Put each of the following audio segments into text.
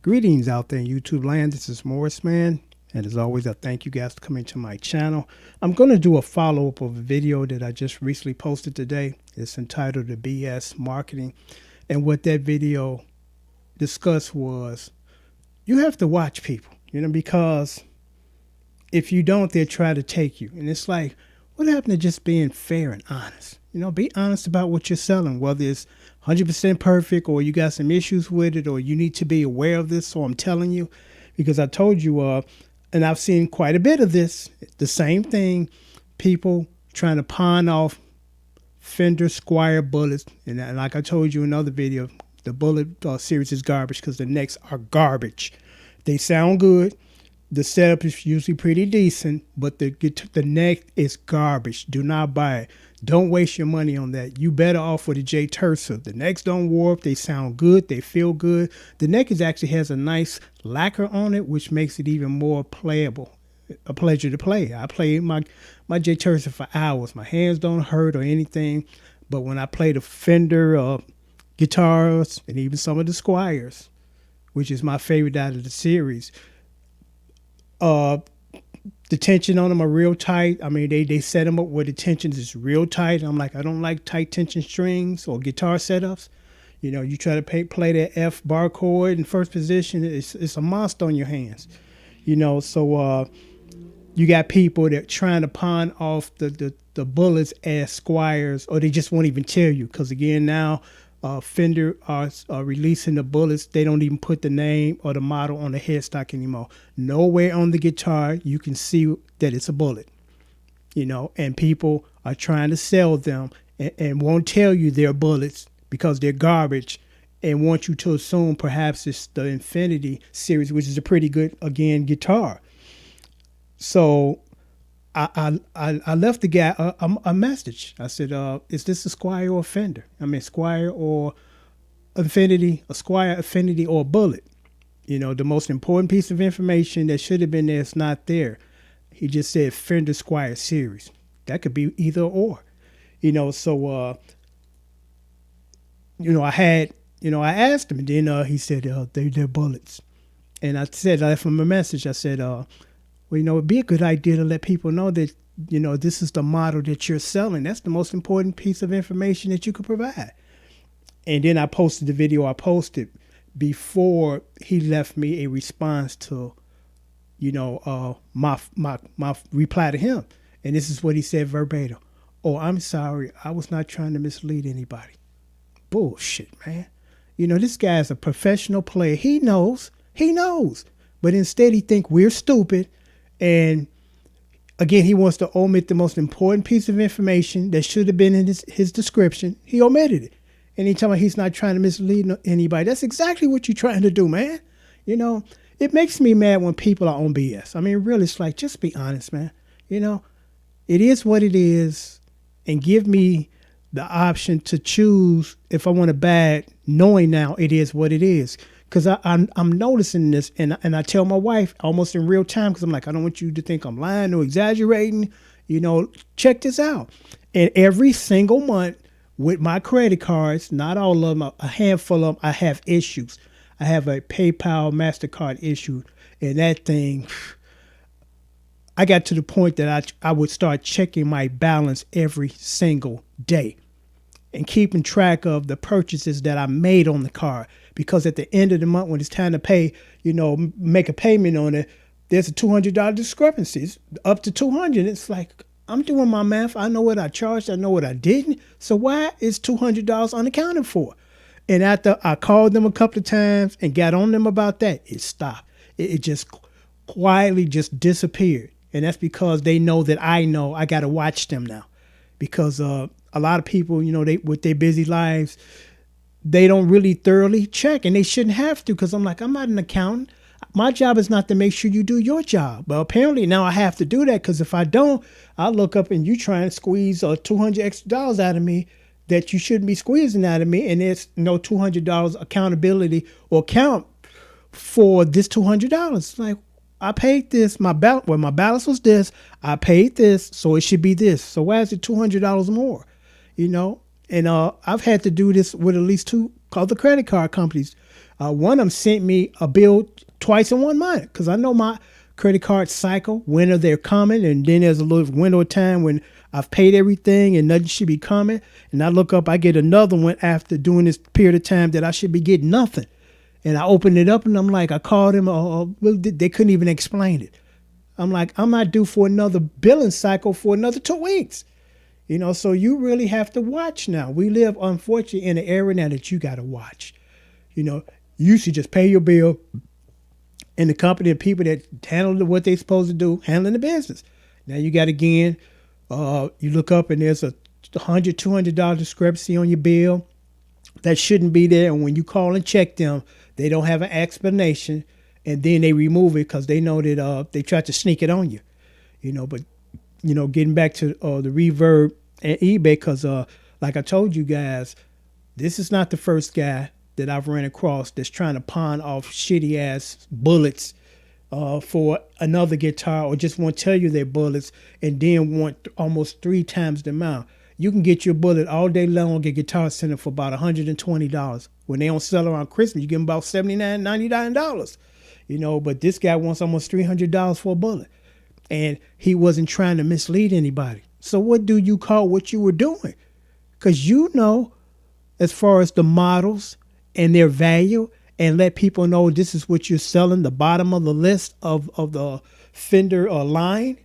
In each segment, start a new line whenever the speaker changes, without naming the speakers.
Greetings out there in YouTube land. This is Morris Man. And as always, I thank you guys for coming to my channel. I'm going to do a follow-up of a video that I just recently posted today. It's entitled The BS Marketing. And what that video discussed was you have to watch people, because if you don't, they'll try to take you. And it's like, what happened to just being fair and honest? Be honest about what you're selling, whether it's 100% perfect or you got some issues with it or you need to be aware of this. So I'm telling you, because I told you, and I've seen quite a bit of this, the same thing, people trying to pawn off Fender Squier bullets. And like I told you in another video, the bullet series is garbage because the necks are garbage. They sound good. The setup is usually pretty decent, but the neck is garbage. Do not buy it. Don't waste your money on that. You better off with the J Terza. The necks don't warp. They sound good. They feel good. The neck actually has a nice lacquer on it, which makes it even more playable. A pleasure to play. I play my J Terza for hours. My hands don't hurt or anything. But when I play the Fender guitars and even some of the Squiers, which is my favorite out of the series, the tension on them are real tight. I mean, they set them up where the tension is real tight. I'm like, I don't like tight tension strings or guitar setups. You try to play that F bar chord in first position, it's a monster on your hands. So you got people that trying to pawn off the bullets as Squiers, or they just won't even tell you. Because again, now Fender are releasing the bullets. They don't even put the name or the model on the headstock anymore. Nowhere on the guitar you can see that it's a bullet. And people are trying to sell them and won't tell you they're bullets because they're garbage and want you to assume perhaps it's the Infinity series, which is a pretty good, again, guitar. So I left the guy a message. I said, is this a Squier or a Fender? I mean, Squier or Infinity, a Squier, Infinity, or a Bullet. The most important piece of information that should have been there is not there. He just said Fender Squier series. That could be either or. So, I asked him, and then he said, they're bullets. And I left him a message. I said, it'd be a good idea to let people know that, this is the model that you're selling. That's the most important piece of information that you could provide. And then I posted the video I posted before he left me a response to, my reply to him. And this is what he said verbatim. Oh, I'm sorry. I was not trying to mislead anybody. Bullshit, man. This guy's a professional player. He knows. But instead he think we're stupid. And again, he wants to omit the most important piece of information that should have been in his description. He omitted it. And he telling me he's not trying to mislead anybody. That's exactly what you're trying to do, man. It makes me mad when people are on BS. I mean, really, it's like, just be honest, man. It is what it is. And give me the option to choose if I want to buy it, knowing now it is what it is. Because I'm noticing this, and I tell my wife almost in real time, because I'm like, I don't want you to think I'm lying or exaggerating. Check this out. And every single month with my credit cards, not all of them, a handful of them, I have issues. I have a PayPal MasterCard issue, and that thing, I got to the point that I would start checking my balance every single day and keeping track of the purchases that I made on the card. Because at the end of the month, when it's time to pay, make a payment on it, there's a $200 discrepancy. It's up to $200. It's like, I'm doing my math. I know what I charged. I know what I didn't. So why is $200 unaccounted for? And after I called them a couple of times and got on them about that, it stopped. It just quietly just disappeared. And that's because they know that I know I got to watch them now. Because a lot of people, they with their busy lives, they don't really thoroughly check, and they shouldn't have to, because I'm like, I'm not an accountant. My job is not to make sure you do your job. But apparently now I have to do that, because if I don't, I'll look up and you try and squeeze $200 extra out of me that you shouldn't be squeezing out of me, and there's no $200 accountability or account for this $200. Like, I paid this, my balance was this, I paid this, so it should be this. So why is it $200 more? And I've had to do this with at least call the credit card companies. One of them sent me a bill twice in 1 month because I know my credit card cycle, when are they coming, and then there's a little window of time when I've paid everything and nothing should be coming. And I look up, I get another one after doing this period of time that I should be getting nothing. And I opened it up and I'm like, I called them, well, they couldn't even explain it. I'm like, I'm not due for another billing cycle for another 2 weeks. So you really have to watch now. We live, unfortunately, in an era now that you got to watch. You should just pay your bill, and the company and people that handle what they're supposed to do, handling the business. Now you got, again, you look up and there's a $100, $200 discrepancy on your bill. That shouldn't be there. And when you call and check them, they don't have an explanation. And then they remove it because they know that they tried to sneak it on you. But, getting back to the Reverb and eBay, because like I told you guys, this is not the first guy that I've ran across that's trying to pawn off shitty ass bullets for another guitar, or just won't tell you they're bullets and then want almost 3 times the amount. You can get your bullet all day long at Guitar Center for about $120. When they don't sell around Christmas, you get them about $79, $99. But this guy wants almost $300 for a bullet. And he wasn't trying to mislead anybody. So what do you call what you were doing? Because as far as the models and their value, and let people know this is what you're selling, the bottom of the list of the Fender line,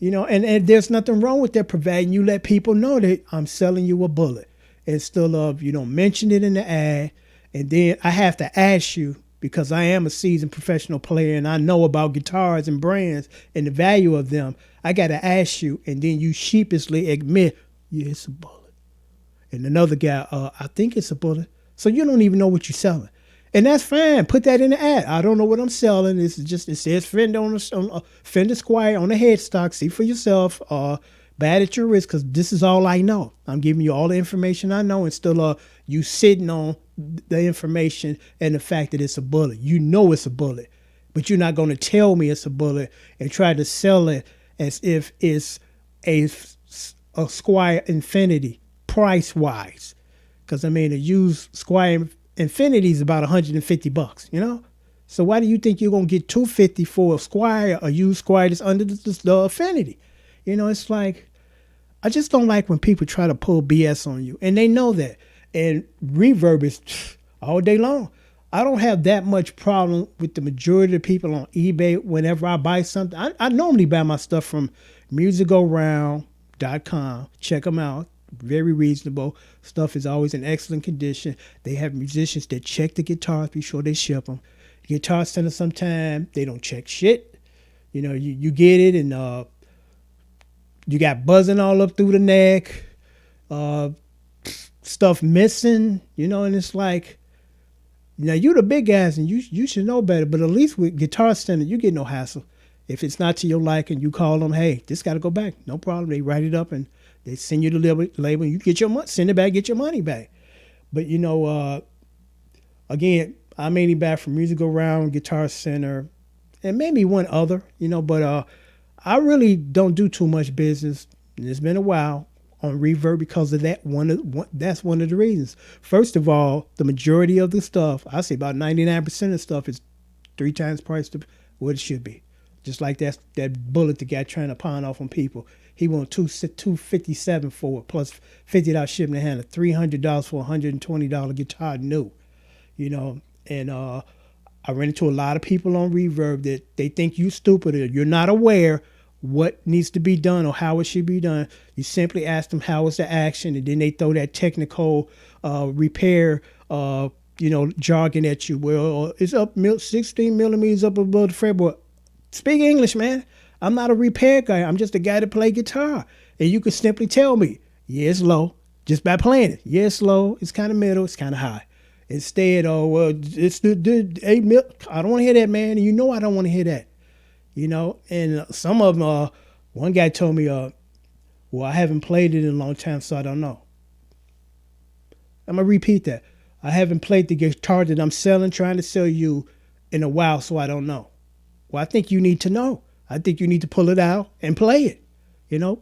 and there's nothing wrong with that, providing you let people know that I'm selling you a bullet. Instead of, mention it in the ad, and then I have to ask you, because I am a seasoned professional player and I know about guitars and brands and the value of them. I got to ask you, and then you sheepishly admit, yeah, it's a bullet. And another guy, I think it's a bullet. So you don't even know what you're selling. And that's fine. Put that in the ad. I don't know what I'm selling. This is just, it says Fender on Fender Squire on the headstock. See for yourself. Bad at your risk, because this is all I know. I'm giving you all the information I know, and still you sitting on the information and the fact that it's a bullet. You know it's a bullet, but you're not going to tell me it's a bullet and try to sell it as if it's a Squire Infinity price-wise. Because, a used Squire Infinity is about $150, So why do you think you're going to get $250 for a Squire, a used Squire that's under the Infinity? It's like, I just don't like when people try to pull BS on you. And they know that. And Reverb is all day long. I don't have that much problem with the majority of the people on eBay whenever I buy something. I normally buy my stuff from musicgoround.com. Check them out. Very reasonable. Stuff is always in excellent condition. They have musicians that check the guitars, be sure they ship them. Guitar Center, sometimes they don't check shit. You get it and you got buzzing all up through the neck, stuff missing, and it's like, you the big guys and you should know better, but at least with Guitar Center, you get no hassle. If it's not to your liking, you call them, hey, this got to go back. No problem. They write it up and they send you the label. You get your money, send it back, get your money back. But, again, I mainly buy from Music Go Round, Guitar Center, and maybe one other, but I really don't do too much business, and it's been a while, on Reverb because of that. That's one of the reasons. First of all, the majority of the stuff, I say about 99% of the stuff, is 3 times priced to what it should be. Just like that bullet the guy trying to pawn off on people. He want $257 for it, plus $50 shipping and handling, $300 for a $120 guitar new, And I ran into a lot of people on Reverb that they think you stupid or you're not aware what needs to be done or how it should be done. You simply ask them how is the action, and then they throw that technical repair jargon at you. Well, it's up 16 millimeters up above the fretboard. Speak English, man. I'm not a repair guy. I'm just a guy that play guitar. And you can simply tell me, yeah, it's low, just by playing it. Yeah, it's low, it's kind of middle, it's kind of high. Instead, it's the 8 mil. I don't want to hear that, man. I don't want to hear that. And some of them, one guy told me, well, I haven't played it in a long time, so I don't know. I'm going to repeat that. I haven't played the guitar that I'm trying to sell you in a while, so I don't know. Well, I think you need to know. I think you need to pull it out and play it.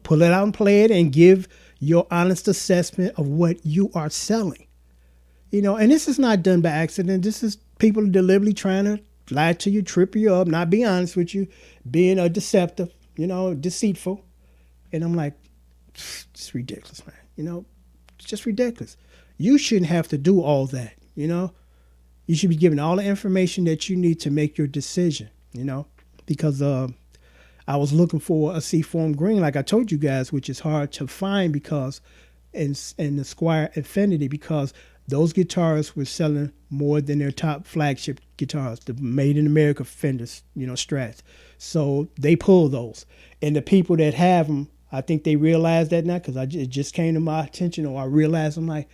Pull it out and play it and give your honest assessment of what you are selling. And this is not done by accident. This is people deliberately trying to lie to you, trip you up, not be honest with you, being a deceptive, deceitful. And I'm like, it's ridiculous, man. It's just ridiculous. You shouldn't have to do all that, You should be given all the information that you need to make your decision, because I was looking for a Seaform Green, like I told you guys, which is hard to find because in the Squier Infinity, because those guitars were selling more than their top flagship guitars, the Made in America Fenders, Strats. So they pull those. And the people that have them, I think they realize that now because it just came to my attention, or I realized, I'm like,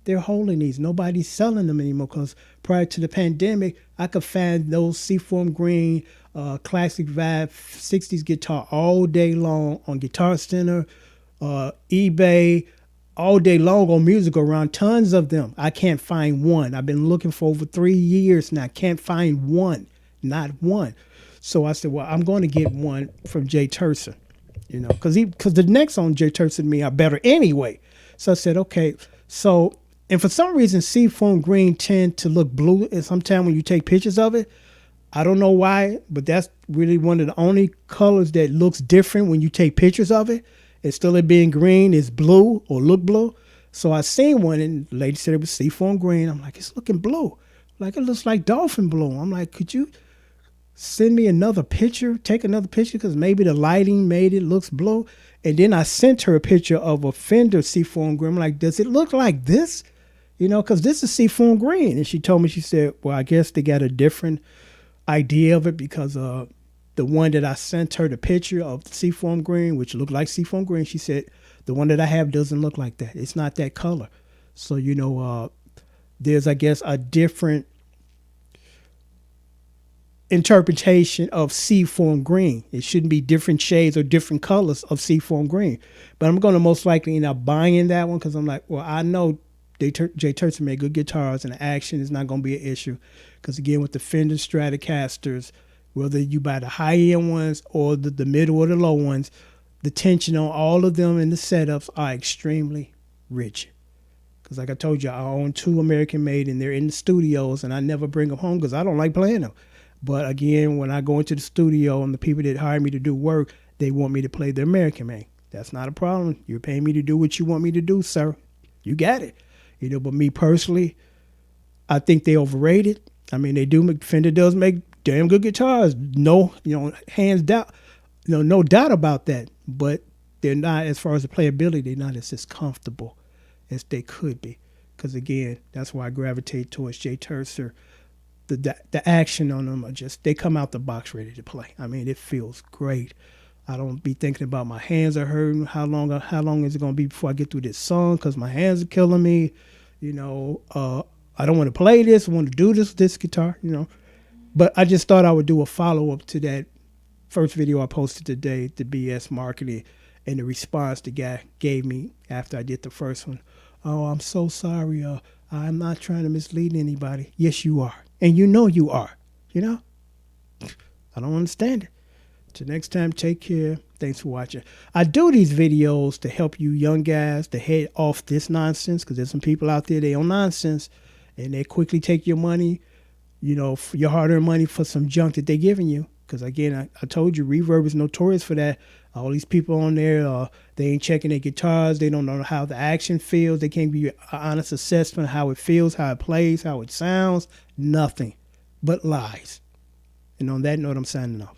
they're holding these. Nobody's selling them anymore because prior to the pandemic, I could find those Seaform Green classic vibe 60s guitar all day long on Guitar Center, eBay, all day long on Music Around, tons of them. I can't find one. I've been looking for over 3 years now. Can't find one, not one. So I said, well, I'm going to get one from Jay Terser, because the necks on Jay Terser to me are better anyway. So I said, okay. So, and for some reason, Seaform Green tend to look blue. And sometimes when you take pictures of it, I don't know why, but that's really one of the only colors that looks different when you take pictures of it. Instead of being green, it's blue or look blue. So I seen one and the lady said it was Seaform Green. I'm like, it's looking blue. Like, it looks like dolphin blue. I'm like, could you send me another picture? Take another picture because maybe the lighting made it looks blue. And then I sent her a picture of a Fender Seaform Green. I'm like, does it look like this? Because this is Seaform Green. And she told me, she said, well, I guess they got a different idea of it because the one that I sent her the picture of the Seaform Green, which looked like Seaform Green, she said, the one that I have doesn't look like that. It's not that color. So, there's, I guess, a different interpretation of Seaform Green. It shouldn't be different shades or different colors of Seaform Green. But I'm going to most likely end up buying that one because I'm like, well, I know Jay Terser made good guitars and the action is not going to be an issue. Because, again, with the Fender Stratocasters, whether you buy the high-end ones or the middle or the low ones, the tension on all of them and the setups are extremely rich. Because like I told you, I own 2 American-made, and they're in the studios, and I never bring them home because I don't like playing them. But again, when I go into the studio and the people that hire me to do work, they want me to play the American-made. That's not a problem. You're paying me to do what you want me to do, sir. You got it. But me personally, I think they overrated. I mean, Fender does make damn good guitars. No, hands down, no doubt about that. But they're not, as far as the playability, they're not as comfortable as they could be. Because again, that's why I gravitate towards Jay Terser. The action on them are they come out the box ready to play. I mean, it feels great. I don't be thinking about my hands are hurting. How long is it going to be before I get through this song? Because my hands are killing me. I don't want to play this. I want to do this guitar, But I just thought I would do a follow-up to that first video I posted today, the BS marketing, and the response the guy gave me after I did the first one. Oh, I'm so sorry. I'm not trying to mislead anybody. Yes, you are. And you are. I don't understand it. Till next time, take care. Thanks for watching. I do these videos to help you young guys to head off this nonsense because there's some people out there, they own nonsense, and they quickly take your money, your hard-earned money for some junk that they're giving you. Because, again, I told you, Reverb is notorious for that. All these people on there, they ain't checking their guitars. They don't know how the action feels. They can't give you an honest assessment of how it feels, how it plays, how it sounds. Nothing but lies. And on that note, I'm signing off.